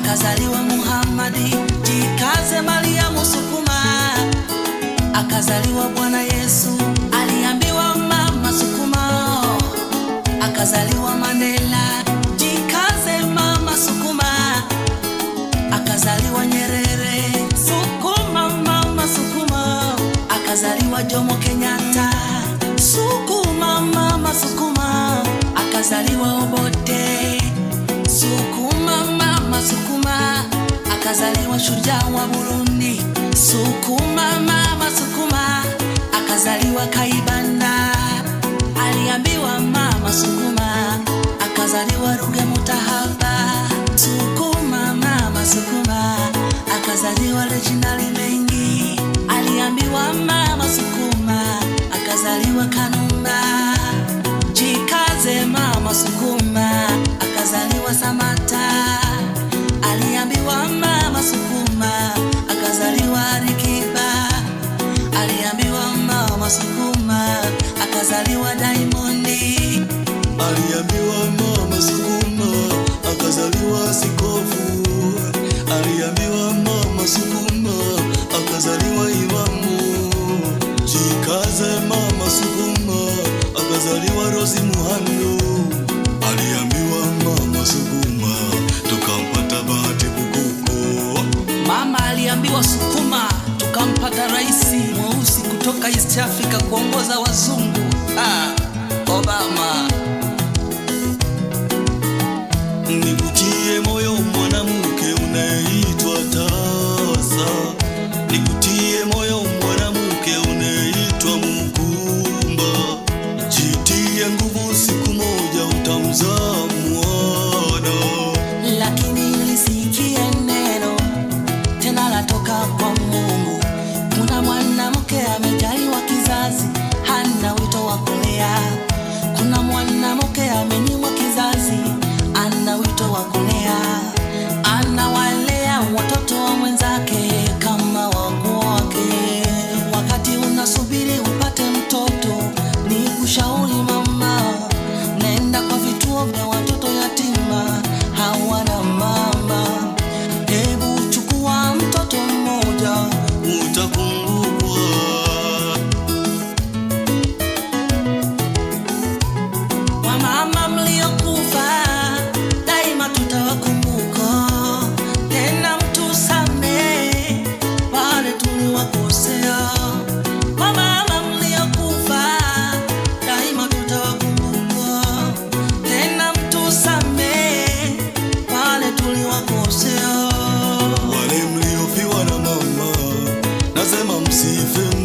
akazaliwa Muhammadi, jikaze Mariamu sukuma, akazaliwa Bwana Yesu, aliambiwa mama sukuma, akazaliwa Mandela, jikaze mama sukuma, akazaliwa Nyerere, sukuma mama sukuma, akazaliwa Jomo Kenyatta, sukuma mama sukuma, akazaliwa Obote, sukuma mama sukuma, akazaliwa shujaa wa Burundi, sukuma mama sukuma, akazaliwa Kaibanda, aliambiwa mama sukuma, akazaliwa Ruge Mutahaba, sukuma mama sukuma, akazaliwa Reginald Mengi, aliambiwa mama sukuma, akazaliwa Kanumba, jikaze mama sukuma, akazaliwa Samata, aliambiwa mama sukuma, akazaliwa Alikiba, aliambiwa mama sukuma, akazaliwa Diamondi, aliambiwa mama sukuma, akazaliwa Sikofu, aliambiwa mama sukuma, akazaliwa Imamu, jikaze mama sukuma, akazaliwa Rosi Muhando, aliambiwa mama sukuma, tukampata Bahati Bukuku. Mama aliambiwa sukuma, tukampata raisi mweusi kutoka East Africa kuongoza wazungu, Obama. Nikutie moyo mwanamke unaitwa Tasa, nikutie moyo mwanamke unaitwa Mukumba, jitie nguvu, siku moja utamzaa mwana. Lakini nilisikia neno tena latoka kwa Mungu, kuna mwanamke amejaliwa kizazi, hana wito wa kulea. Kuna mwanamke amenyimwa kizazi, ana wito wa kulea, anawalea watoto wa mwenzake kama wangu wake. Wakati unasubiri upate mtoto, ni kushauri mama, nenda kwa vituo vya watoto yatima hawana mama. Hebu chukua mtoto mmoja, utakumbukwa. Wamama mliokufa daima tutawakumbuka, tena mtusamehe wale tuliwakosea. Wamama mliokufa daima tutawakumbuka, tena mtusamehe wale tuliwakosea. Wale mliofiwa na mama, nasema msife